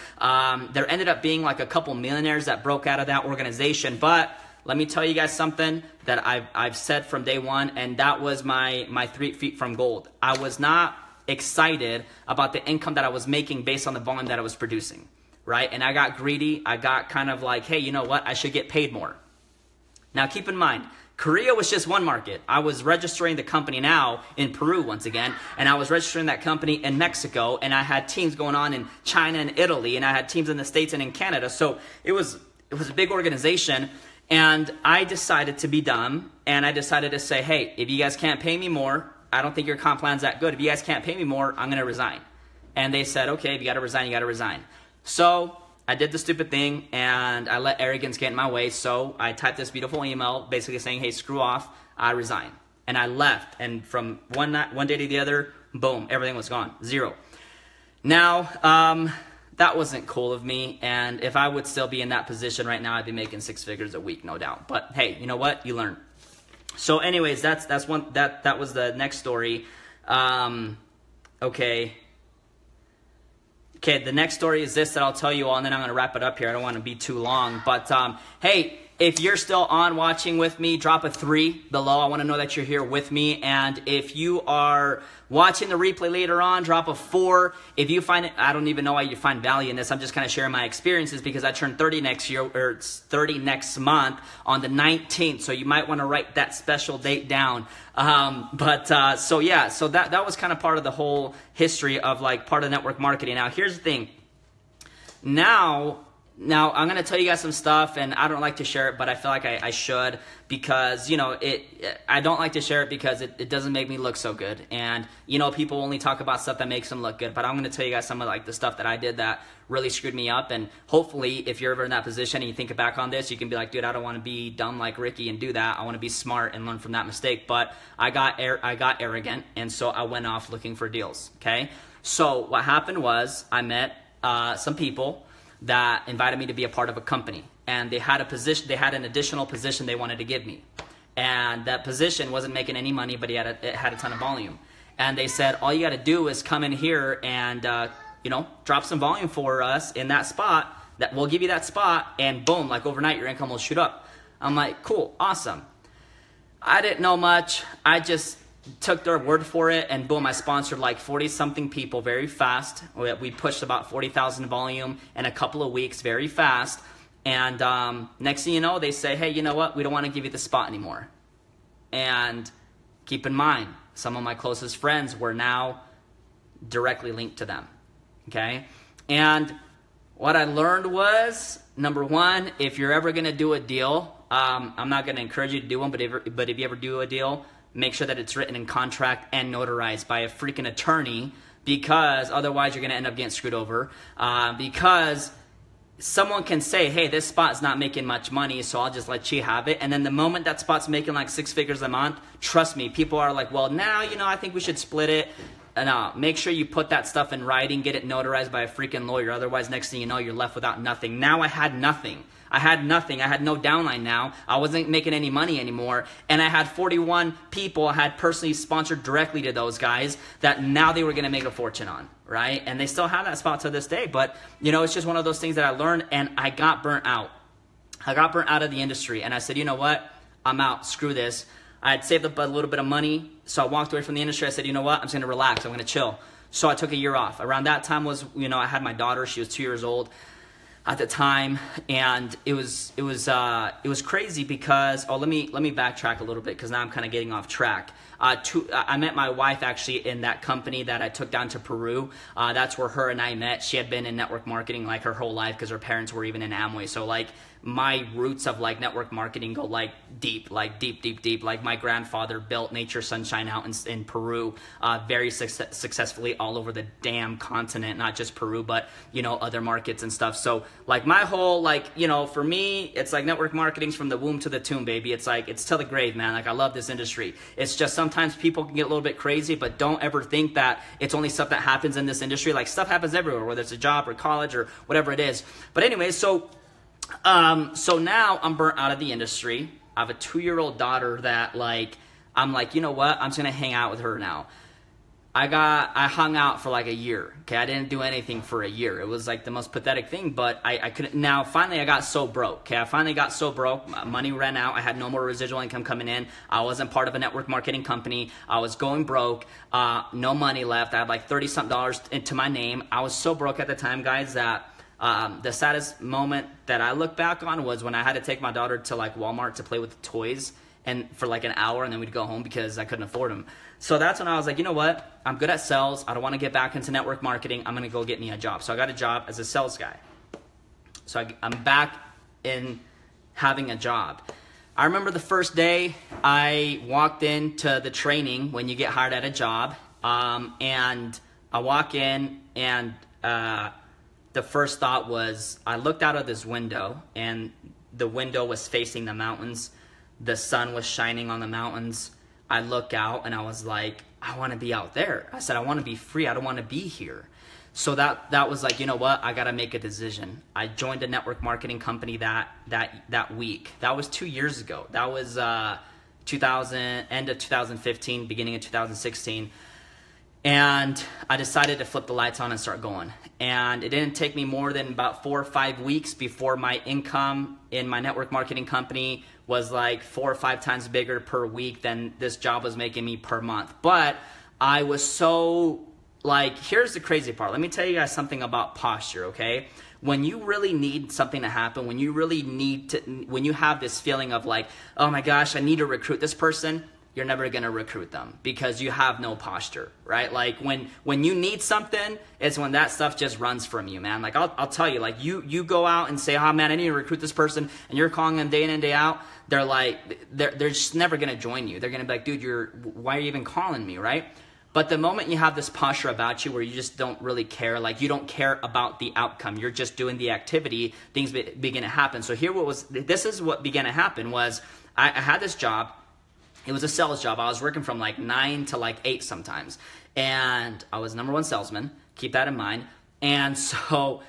there ended up being like a couple millionaires that broke out of that organization. But let me tell you guys something that I've said from day one, and that was my 3 feet from gold. I was not excited about the income that I was making based on the volume that I was producing, right? And I got greedy. I got kind of like, hey, you know what? I should get paid more. Now, keep in mind, Korea was just one market. I was registering the company now in Peru once again, and I was registering that company in Mexico, and I had teams going on in China and Italy, and I had teams in the States and in Canada. So it was a big organization. And I decided to be dumb, and I decided to say, hey, if you guys can't pay me more, I don't think your comp plan's that good. If you guys can't pay me more, I'm going to resign. And they said, okay, if you got to resign, you got to resign. So I did the stupid thing, and I let arrogance get in my way. So I typed this beautiful email basically saying, hey, screw off, I resign. And I left, and from one day to the other, boom, everything was gone, zero. Now, that wasn't cool of me, and if I would still be in that position right now, I'd be making 6 figures a week, no doubt. But hey, you know what? You learn. So, anyways, that was the next story. Okay, the next story is this that I'll tell you all, and then I'm gonna wrap it up here. I don't want to be too long, but hey, if you're still on watching with me, drop a 3 below. I want to know that you're here with me. And if you are watching the replay later on, drop a 4. If you find it, I don't even know why you find value in this. I'm just kind of sharing my experiences because I turn 30 next year, or it's 30 next month on the 19th. So you might want to write that special date down. So yeah, so that was kind of part of the whole history of like part of network marketing. Now, here's the thing. Now, I'm going to tell you guys some stuff, and I don't like to share it, but I feel like I should because, you know, I don't like to share it because it doesn't make me look so good. And, you know, people only talk about stuff that makes them look good, but I'm going to tell you guys some of, like, the stuff that I did that really screwed me up. And hopefully, if you're ever in that position and you think back on this, you can be like, dude, I don't want to be dumb like Ricky and do that. I want to be smart and learn from that mistake. But I got arrogant, and so I went off looking for deals, okay? So what happened was I met some people that invited me to be a part of a company, and they had an additional position they wanted to give me, and that position wasn't making any money, but it had a ton of volume. And they said, all you got to do is come in here and you know, drop some volume for us in that spot, that we'll give you that spot, and boom, like overnight your income will shoot up. I'm like, cool, awesome. I didn't know much. I just took their word for it, and boom, I sponsored like 40-something people very fast. We pushed about 40,000 volume in a couple of weeks very fast. And next thing you know, they say, hey, you know what? We don't want to give you the spot anymore. And keep in mind, some of my closest friends were now directly linked to them, okay? And what I learned was, number one, if you're ever gonna do a deal, I'm not gonna encourage you to do one, but if you ever do a deal, make sure that it's written in contract and notarized by a freaking attorney, because otherwise you're gonna end up getting screwed over, because someone can say, hey, this spot's not making much money, so I'll just let you have it. And then the moment that spot's making like 6 figures a month, trust me, people are like, well, now, I think we should split it. And make sure you put that stuff in writing, get it notarized by a freaking lawyer. Otherwise, next thing you know, you're left without nothing. Now I had nothing. I had no downline now. I wasn't making any money anymore. And I had 41 people I had personally sponsored directly to those guys that now they were going to make a fortune on, right? And they still have that spot to this day. But, it's just one of those things that I learned, and I got burnt out. I got burnt out of the industry, and I said, you know what? I'm out. Screw this. I had saved up a little bit of money, so I walked away from the industry. I said, you know what? I'm just going to relax. I'm going to chill. So I took a year off. Around that time was, I had my daughter. She was 2 years old at the time, and it was crazy because, let me backtrack a little bit, because now I'm kind of getting off track. I met my wife actually in that company that I took down to Peru. That's where her and I met. She had been in network marketing like her whole life, because her parents were even in Amway. So like my roots of like network marketing go like deep. Like my grandfather built Nature Sunshine out in Peru very successfully all over the damn continent, not just Peru, but other markets and stuff. So like my whole for me, it's like network marketing's from the womb to the tomb, baby. It's like, it's till the grave, man. Like I love this industry. It's just sometimes people can get a little bit crazy, but don't ever think that it's only stuff that happens in this industry. Like stuff happens everywhere, whether it's a job or college or whatever it is. But anyway, so now I'm burnt out of the industry. I have a 2-year-old daughter that I'm like, you know what? I'm just going to hang out with her now. I hung out for like a year. Okay. I didn't do anything for a year. It was like the most pathetic thing, but I couldn't. Now, finally I got so broke. Okay. I finally got so broke. Money ran out. I had no more residual income coming in. I wasn't part of a network marketing company. I was going broke. No money left. I had like 30 something dollars into my name. I was so broke at the time, guys, that the saddest moment that I look back on was when I had to take my daughter to like Walmart to play with the toys, and for like an hour, and then we'd go home because I couldn't afford them. So that's when I was like, you know what? I'm good at sales. I don't want to get back into network marketing. I'm going to go get me a job. So I got a job as a sales guy. So I'm back in having a job. I remember the first day I walked into the training when you get hired at a job. And I walk in, and the first thought was, I looked out of this window, and the window was facing the mountains. The sun was shining on the mountains. I look out and I was like, I want to be out there. I said, I want to be free. I don't want to be here. So that was like, you know what? I got to make a decision. I joined a network marketing company that week. That was 2 years ago. That was end of 2015, beginning of 2016. And I decided to flip the lights on and start going. And it didn't take me more than about 4 or 5 weeks before my income in my network marketing company was like 4 or 5 times bigger per week than this job was making me per month. But I was so here's the crazy part. Let me tell you guys something about posture, okay? When you really need something to happen, when you really when you have this feeling of like, oh my gosh, I need to recruit this person, you're never going to recruit them because you have no posture, right? Like when you need something, it's when that stuff just runs from you, man. Like I'll tell you, like you go out and say, oh man, I need to recruit this person, and you're calling them day in and day out. They're like, they're just never going to join you. They're going to be like, dude, why are you even calling me, right? But the moment you have this posture about you where you just don't really care, like you don't care about the outcome, you're just doing the activity, things begin to happen. So this is what began to happen was I had this job. It was a sales job. I was working from like 9 to like 8 sometimes. And I was #1 salesman. Keep that in mind. And so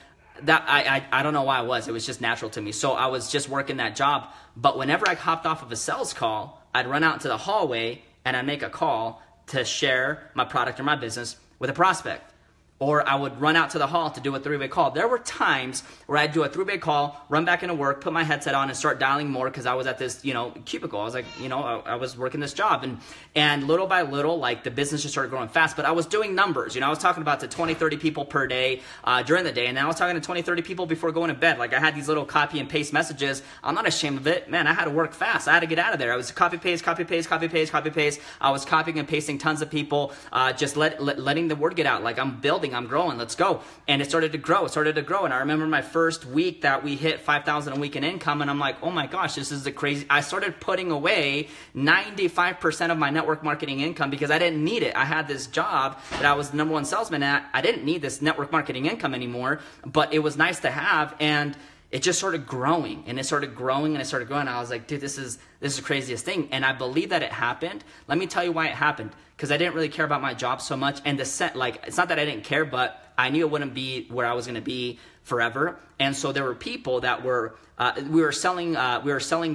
that I don't know why it was just natural to me. So I was just working that job. But whenever I hopped off of a sales call, I'd run out into the hallway and I'd make a call to share my product or my business with a prospect. or I would run out to the hall to do a three-way call. There were times where I'd do a three-way call, run back into work, put my headset on, and start dialing more because I was at this, cubicle. I was like, I was working this job. And little by little, like, the business just started growing fast. But I was doing numbers. I was talking about to 20, 30 people per day during the day. And then I was talking to 20, 30 people before going to bed. Like, I had these little copy and paste messages. I'm not ashamed of it. Man, I had to work fast. I had to get out of there. I was copy, paste, copy, paste, copy, paste, copy, paste. I was copying and pasting tons of people, just letting the word get out. Like, I'm building, I'm growing, let's go. And it started to grow. And I remember my first week that we hit 5,000 a week in income, and I'm like, oh my gosh, this is the crazy. I started putting away 95% of my network marketing income because I didn't need it. I had this job that I was the #1 salesman at. I didn't need this network marketing income anymore, but it was nice to have, and it just started growing, and it started growing, and it started growing. I was like, dude, this is the craziest thing. And I believe that it happened. Let me tell you why it happened. Because I didn't really care about my job so much. And it's not that I didn't care, but I knew it wouldn't be where I was going to be forever. And so there were people that were, we were selling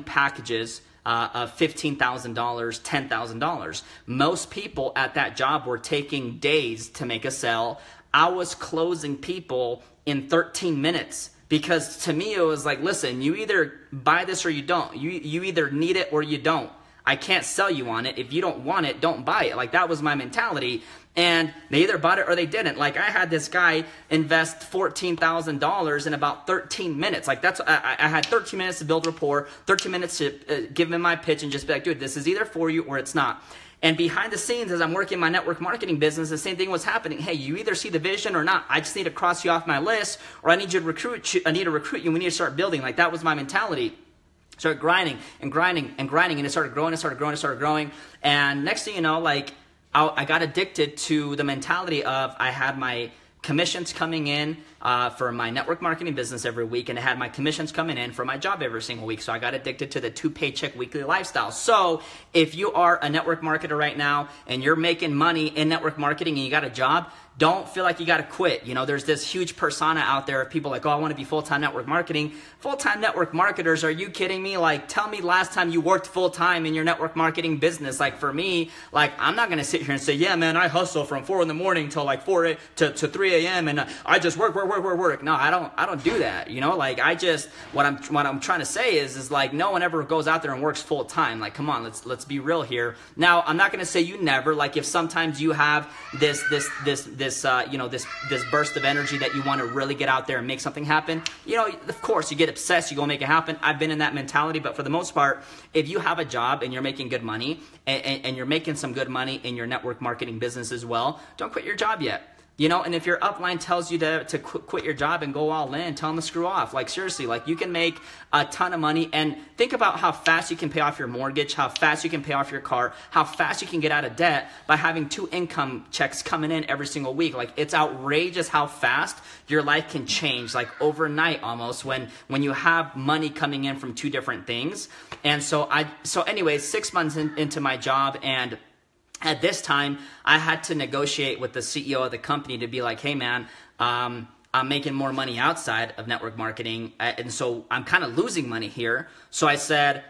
packages of $15,000, $10,000. Most people at that job were taking days to make a sale. I was closing people in 13 minutes. Because to me, it was like, listen, you either buy this or you don't. You either need it or you don't. I can't sell you on it. If you don't want it, don't buy it. Like, that was my mentality. And they either bought it or they didn't. Like, I had this guy invest $14,000 in about 13 minutes. Like, I had 13 minutes to build rapport, 13 minutes to give him my pitch and just be like, dude, this is either for you or it's not. And behind the scenes, as I'm working my network marketing business, the same thing was happening. Hey, you either see the vision or not. I just need to cross you off my list, or I need to recruit you. We need to start building. Like, that was my mentality. Started grinding and grinding and grinding, and it started growing. And next thing you know, like, I got addicted to the mentality of, I had my commissions coming in for my network marketing business every week, and I had my commissions coming in for my job every single week. So I got addicted to the 2-paycheck weekly lifestyle. So if you are a network marketer right now and you're making money in network marketing and you got a job, don't feel like you got to quit. There's this huge persona out there of people like, oh, I want to be full-time network marketing. Full-time network marketers, are you kidding me? Like, tell me last time you worked full-time in your network marketing business. Like, for me, like, I'm not going to sit here and say, yeah, man, I hustle from 4 in the morning till like 4 to 3 a.m. and I just work. No, I don't do that. Like, what I'm trying to say is like, no one ever goes out there and works full-time. Like, come on, let's be real here. Now, I'm not going to say you never. Like, if sometimes you have this burst of energy that you want to really get out there and make something happen, of course you get obsessed, you go make it happen. I've been in that mentality, but for the most part, if you have a job and you're making good money and you're making some good money in your network marketing business as well, don't quit your job yet. And if your upline tells you to quit your job and go all in, tell them to screw off. Like, seriously, like, you can make a ton of money, and think about how fast you can pay off your mortgage, how fast you can pay off your car, how fast you can get out of debt by having 2 income checks coming in every single week. Like, it's outrageous how fast your life can change, like overnight almost, when you have money coming in from 2 different things. And so anyways, 6 months into my job, and at this time, I had to negotiate with the CEO of the company to be like, hey, man, I'm making more money outside of network marketing, and so I'm kind of losing money here. So I said,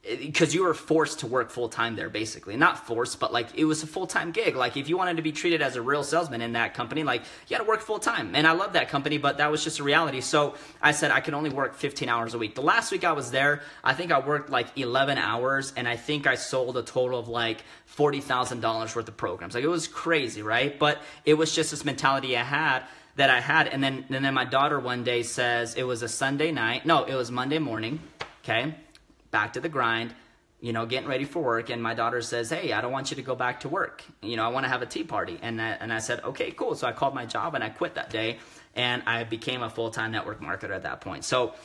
because you were forced to work full-time there, basically. Not forced, but like, it was a full-time gig. Like, if you wanted to be treated as a real salesman in that company, like, you had to work full-time. And I love that company, but that was just a reality. So I said I could only work 15 hours a week. The last week I was there, I think I worked like 11 hours, and I think I sold a total of like $40,000 worth of programs. Like, it was crazy, right? But it was just this mentality I had. And then my daughter one day says, it was a Sunday night. No, it was Monday morning, okay? Back to the grind, getting ready for work, and my daughter says, hey, I don't want you to go back to work. I want to have a tea party. And I said, okay, cool. So I called my job and I quit that day, and I became a full-time network marketer at that point. So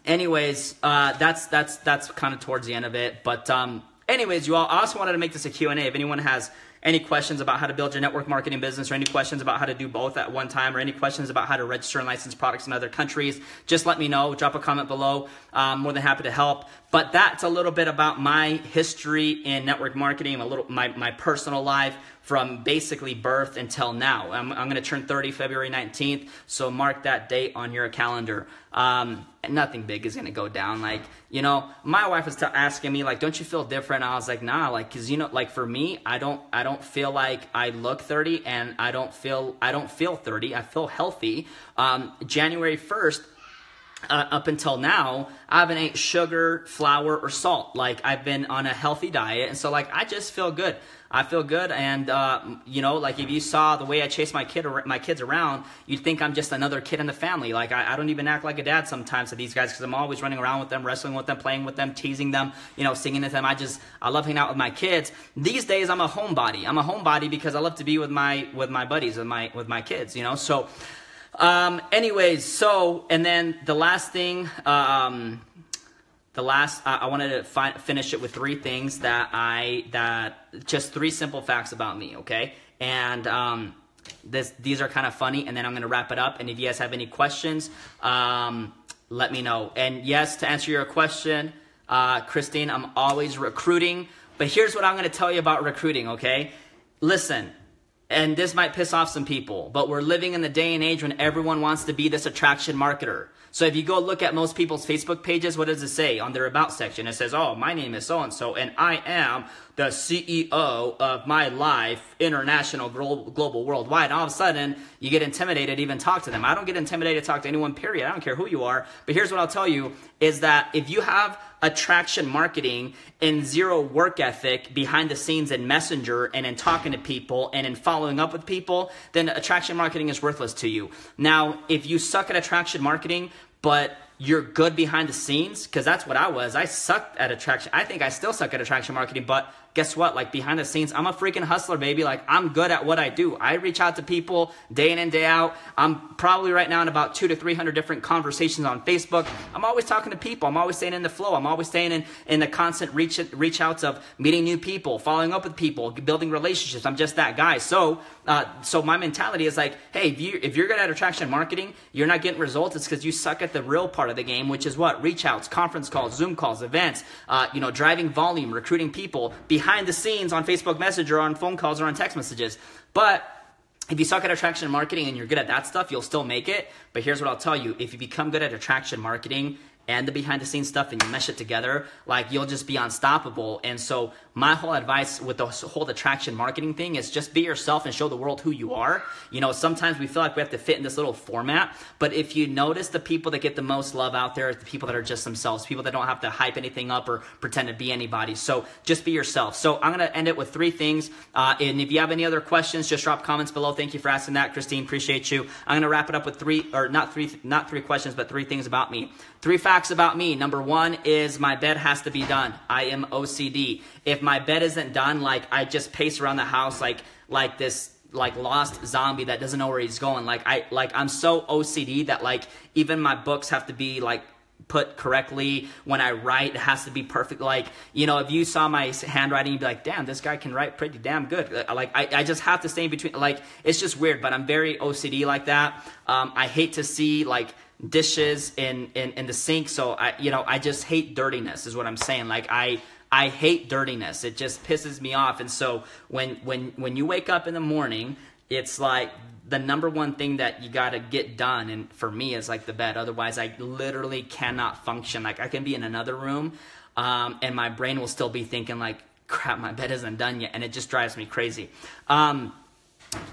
anyways, that's kind of towards the end of it. But anyways, you all, I also wanted to make this a Q&A. If anyone has any questions about how to build your network marketing business, or any questions about how to do both at one time, or any questions about how to register and license products in other countries, just let me know. Drop a comment below. I'm more than happy to help. But that's a little bit about my history in network marketing, my personal life from basically birth until now. I'm going to turn 30 February 19th, so mark that date on your calendar. Nothing big is going to go down. Like, you know, my wife was asking me, like, don't you feel different? I was like, nah, like, cause you know, like for me, I don't feel like I look 30, and I don't feel 30. I feel healthy. January 1st, up until now, I haven't ate sugar, flour, or salt. Like, I've been on a healthy diet, and so like I just feel good. I feel good, and you know, like if you saw the way I chase my kids around, you'd think I'm just another kid in the family. Like I don't even act like a dad sometimes to these guys, because I'm always running around with them, wrestling with them, playing with them, teasing them, you know, singing with them. I love hanging out with my kids. These days, I'm a homebody. I'm a homebody because I love to be with my buddies, with my kids, you know. So, anyways, so and then the last thing. I wanted to finish it with three things just three simple facts about me, okay? And these are kind of funny, and then I'm going to wrap it up. And if you guys have any questions, let me know. And yes, to answer your question, Christine, I'm always recruiting. But here's what I'm going to tell you about recruiting, okay? Listen, and this might piss off some people, but we're living in the day and age when everyone wants to be this attraction marketer. So if you go look at most people's Facebook pages, what does it say on their about section? It says, oh, my name is so-and-so, and I am the CEO of my life, international, global, worldwide. And all of a sudden, you get intimidated to even talk to them. I don't get intimidated to talk to anyone, period. I don't care who you are. But here's what I'll tell you, is that if you have attraction marketing and zero work ethic behind the scenes in Messenger and in talking to people and in following up with people, then attraction marketing is worthless to you. Now, if you suck at attraction marketing, but you're good behind the scenes, because that's what I was. I sucked at attraction. I think I still suck at attraction marketing, but guess what? Like behind the scenes, I'm a freaking hustler, baby. Like I'm good at what I do. I reach out to people day in and day out. I'm probably right now in about 200 to 300 different conversations on Facebook. I'm always talking to people. I'm always staying in the flow. I'm always staying in the constant reach outs of meeting new people, following up with people, building relationships. I'm just that guy. So my mentality is like, hey, if you're good at attraction marketing, you're not getting results. It's because you suck at the real part of the game, which is what? Reach outs, conference calls, Zoom calls, events, driving volume, recruiting people behind the scenes on Facebook Messenger, on phone calls, or on text messages. But if you suck at attraction marketing and you're good at that stuff, you'll still make it. But here's what I'll tell you. If you become good at attraction marketing and the behind the scenes stuff and you mesh it together, like you'll just be unstoppable. And so my whole advice with the whole attraction marketing thing is just be yourself and show the world who you are. You know, sometimes we feel like we have to fit in this little format, but if you notice, the people that get the most love out there are the people that are just themselves, people that don't have to hype anything up or pretend to be anybody. So just be yourself. So I'm going to end it with three things. And if you have any other questions, just drop comments below. Thank you for asking that, Christine. Appreciate you. I'm going to wrap it up with not three questions, but three things about me. 3 facts about me. Number 1 is my bed has to be done. I am OCD. If my bed isn't done, like I just pace around the house like this lost zombie that doesn't know where he's going. I'm so OCD that like even my books have to be like put correctly. When I write, it has to be perfect. Like, you know, if you saw my handwriting, you'd be like, damn, this guy can write pretty damn good. Like I just have to stay in between. Like, it's just weird, but I'm very OCD like that. I hate to see like dishes in the sink. So I just hate dirtiness is what I'm saying. Like I hate dirtiness. It just pisses me off. And so when you wake up in the morning, it's like the number one thing that you got to get done. And for me, is like the bed. Otherwise, I literally cannot function. Like I can be in another room and my brain will still be thinking like, crap, my bed isn't done yet. And it just drives me crazy.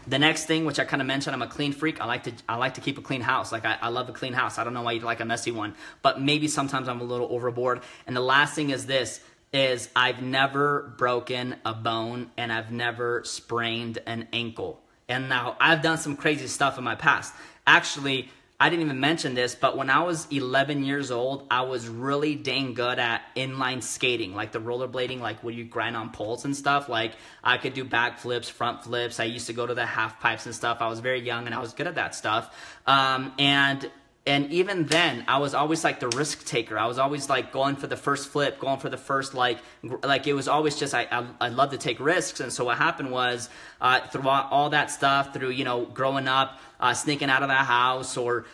The next thing, which I kind of mentioned, I'm a clean freak. I like to keep a clean house. Like I love a clean house. I don't know why you'd like a messy one, but maybe sometimes I'm a little overboard. And the last thing is this, is I've never broken a bone and I've never sprained an ankle. And now I've done some crazy stuff in my past. Actually, I didn't even mention this, but when I was 11 years old, I was really dang good at inline skating, like the rollerblading, like where you grind on poles and stuff. Like I could do back flips, front flips. I used to go to the half pipes and stuff. I was very young and I was good at that stuff. And And even then, I was always like the risk taker. I was always like going for the first flip, going for the first like it was always just I love to take risks. And so what happened was throughout all that stuff, through growing up, sneaking out of the house, or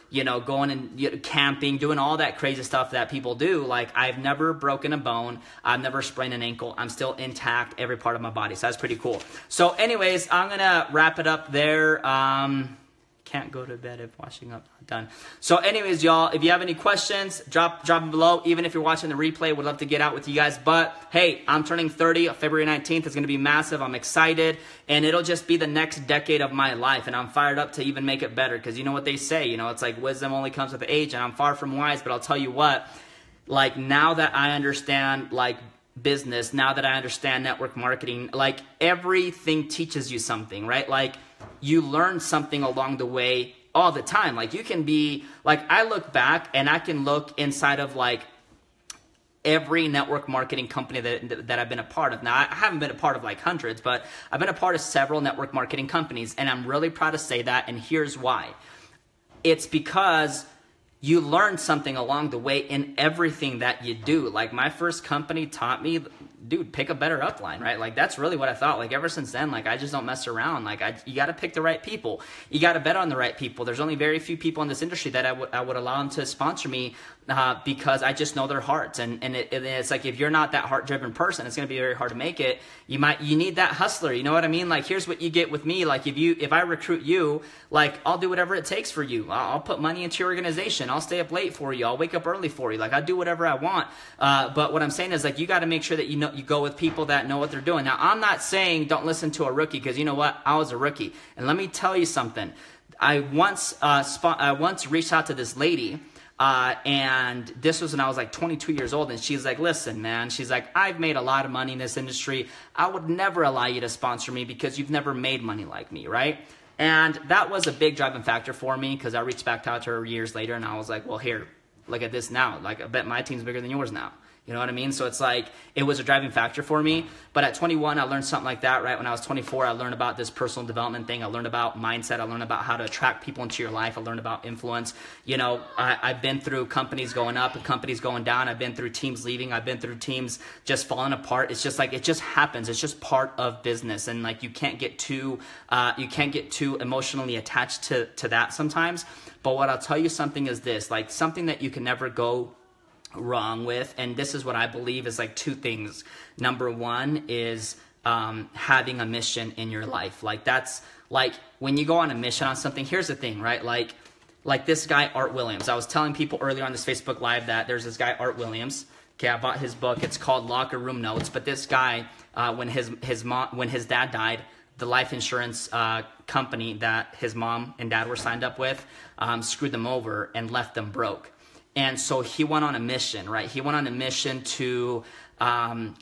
going and camping, doing all that crazy stuff that people do. Like, I've never broken a bone, I've never sprained an ankle. I'm still intact, every part of my body. So that's pretty cool. So anyways, I'm gonna wrap it up there. Can't go to bed if washing up not done. So anyways, y'all, if you have any questions, drop them below. Even if you're watching the replay, would love to get out with you guys. But hey, I'm turning 30 February 19th. It's going to be massive. I'm excited, and it'll just be the next decade of my life, and I'm fired up to even make it better, because you know what they say, it's like wisdom only comes with age, and I'm far from wise. But I'll tell you what, like, now that I understand like business, now that I understand network marketing, like, everything teaches you something, right? Like, you learn something along the way all the time. Like, you can be like, I look back and I can look inside of like every network marketing company that I've been a part of. Now, I haven't been a part of like hundreds, but I've been a part of several network marketing companies, and I'm really proud to say that. And here's why. It's because you learn something along the way in everything that you do. Like, my first company taught me, dude, pick a better upline, right? Like, that's really what I thought. Like, ever since then, like, I just don't mess around. Like, you got to pick the right people. You got to bet on the right people. There's only very few people in this industry that I would allow them to sponsor me because I just know their hearts. And it's like, if you're not that heart-driven person, it's going to be very hard to make it. You need that hustler. You know what I mean? Like, here's what you get with me. Like, if I recruit you, like, I'll do whatever it takes for you. I'll put money into your organization. I'll stay up late for you. I'll wake up early for you. Like, I do whatever I want. But what I'm saying is, like, you got to make sure that you go with people that know what they're doing. Now, I'm not saying don't listen to a rookie, because you know what? I was a rookie. And let me tell you something. I once reached out to this lady, and this was when I was like 22 years old, and she's like, listen, man, she's like, I've made a lot of money in this industry. I would never allow you to sponsor me because you've never made money like me, right? And that was a big driving factor for me, because I reached back out to her years later, and I was like, well, here, look at this now. Like, I bet my team's bigger than yours now. You know what I mean? So it's like, it was a driving factor for me. But at 21, I learned something like that, right? When I was 24, I learned about this personal development thing. I learned about mindset. I learned about how to attract people into your life. I learned about influence. I've been through companies going up and companies going down. I've been through teams leaving. I've been through teams just falling apart. It's just like, it just happens. It's just part of business. And like, you can't get too emotionally attached to that sometimes. But what I'll tell you something is this, like, something that you can never go wrong with, and this is what I believe is like two things. Number one is having a mission in your life. Like, that's like, when you go on a mission on something, here's the thing, right? Like this guy, Art Williams. I was telling people earlier on this Facebook Live that there's this guy, Art Williams. Okay, I bought his book. It's called Locker Room Notes. But this guy, when his dad died, the life insurance company that his mom and dad were signed up with screwed them over and left them broke. And so he went on a mission, right? He went on a mission to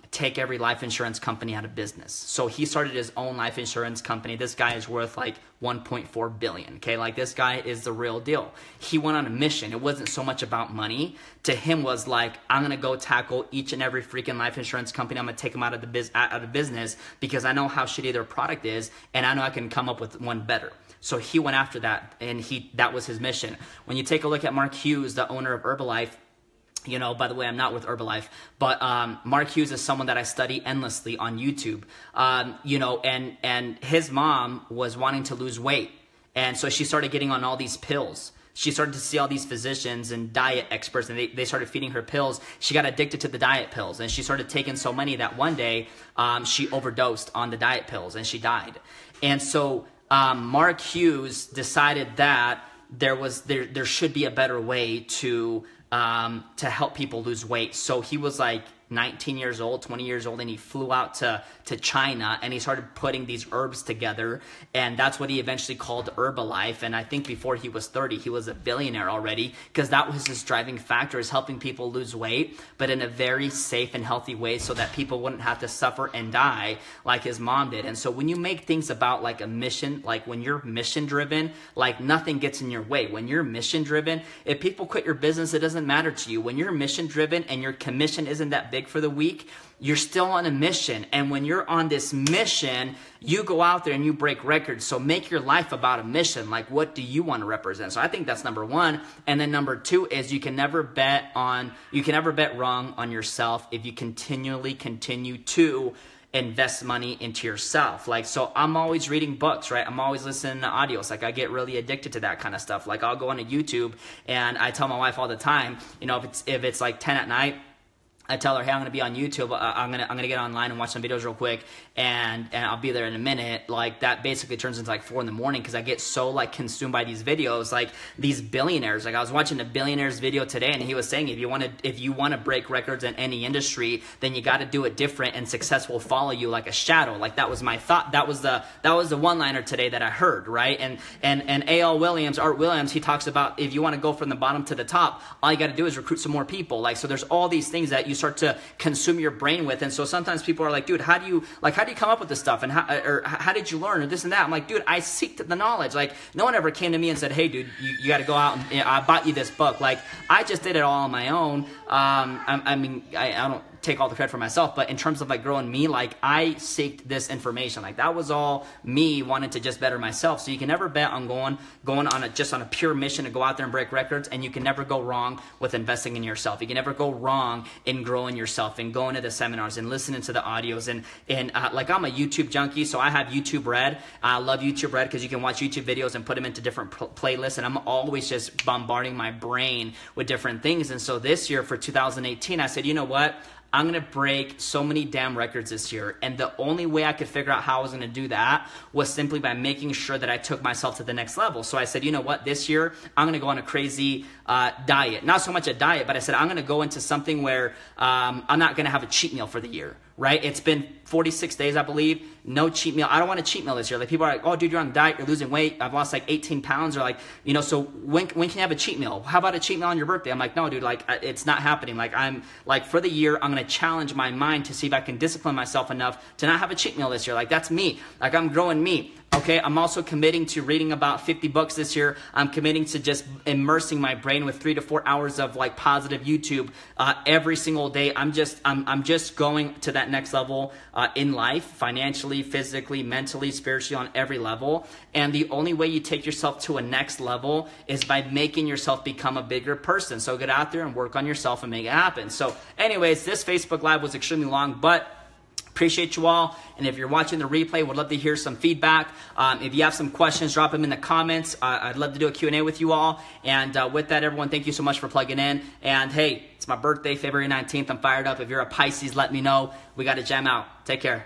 take every life insurance company out of business. So he started his own life insurance company. This guy is worth like 1.4 billion. Okay, like, this guy is the real deal. He went on a mission. It wasn't so much about money. To him was like, I'm gonna go tackle each and every freaking life insurance company. I'm gonna take them out of business because I know how shitty their product is, and I know I can come up with one better. So he went after that, and that was his mission. When you take a look at Mark Hughes, the owner of Herbalife, by the way, I'm not with Herbalife, but Mark Hughes is someone that I study endlessly on YouTube. And his mom was wanting to lose weight, and so she started getting on all these pills. She started to see all these physicians and diet experts, and they started feeding her pills. She got addicted to the diet pills, and she started taking so many that one day she overdosed on the diet pills, and she died. And so Mark Hughes decided that there should be a better way to help people lose weight. So he was like 19 years old, 20 years old, and he flew out to China, and he started putting these herbs together, and that's what he eventually called Herbalife. And I think before he was 30, he was a billionaire already, because that was his driving factor, is helping people lose weight, but in a very safe and healthy way, so that people wouldn't have to suffer and die like his mom did. And so when you make things about like a mission, like when you're mission driven, like nothing gets in your way. When you're mission driven, if people quit your business, it doesn't matter to you. When you're mission driven and your commission isn't that big dig for the week, you're still on a mission. And when you're on this mission, you go out there and you break records. So make your life about a mission. Like, what do you want to represent? So I think that's number one. And then number two is you can never bet wrong on yourself if you continue to invest money into yourself. Like, so I'm always reading books, right? I'm always listening to audios. Like, I get really addicted to that kind of stuff. Like, I'll go onto YouTube and I tell my wife all the time, you know, if it's like 10 at night, I tell her, hey, I'm gonna be on YouTube. I'm gonna get online and watch some videos real quick, and I'll be there in a minute. Like, that basically turns into like 4 in the morning because I get so like consumed by these videos, like these billionaires. Like, I was watching a billionaire's video today, and he was saying if you want to break records in any industry, then you got to do it different, and success will follow you like a shadow. Like, that was my thought. That was the one-liner today that I heard, right? And Art Williams, he talks about if you want to go from the bottom to the top, all you got to do is recruit some more people. Like, so there's all these things that you start to consume your brain with. And so sometimes people are like, dude, how do you come up with this stuff? And how did you learn, or this and that? I'm like, dude, I seeked the knowledge. Like, no one ever came to me and said, hey, dude, you got to go out and I bought you this book. Like, I just did it all on my own. I mean, I don't take all the credit for myself, but in terms of like growing me, like, I seeked this information. Like, that was all me wanting to just better myself. So you can never bet on going on just on a pure mission to go out there and break records, and you can never go wrong with investing in yourself. You can never go wrong in growing yourself and going to the seminars and listening to the audios. And like, I'm a YouTube junkie, so I have YouTube Red. I love YouTube Red because you can watch YouTube videos and put them into different playlists, and I'm always just bombarding my brain with different things. And so this year for 2018, I said, you know what? I'm going to break so many damn records this year. And the only way I could figure out how I was going to do that was simply by making sure that I took myself to the next level. So I said, you know what, this year I'm going to go on a crazy diet. Not so much a diet, but I said I'm going to go into something where I'm not going to have a cheat meal for the year. Right? It's been 46 days, I believe. No cheat meal. I don't want a cheat meal this year. Like, people are like, oh, dude, you're on a diet. You're losing weight. I've lost like 18 pounds. Or like, you know, so when can you have a cheat meal? How about a cheat meal on your birthday? I'm like, no, dude, like, it's not happening. Like, I'm like, for the year, I'm going to challenge my mind to see if I can discipline myself enough to not have a cheat meal this year. Like, that's me. Like, I'm growing me. Okay, I'm also committing to reading about 50 books this year. I'm committing to just immersing my brain with 3 to 4 hours of like positive YouTube every single day. I'm just going to that next level in life, financially, physically, mentally, spiritually, on every level. And the only way you take yourself to a next level is by making yourself become a bigger person. So get out there and work on yourself and make it happen. So anyways, this Facebook Live was extremely long, but appreciate you all. And if you're watching the replay, would love to hear some feedback. If you have some questions, drop them in the comments. I'd love to do a Q&A with you all. And with that, everyone, thank you so much for plugging in. And hey, it's my birthday, February 19th. I'm fired up. If you're a Pisces, let me know. We got to jam out. Take care.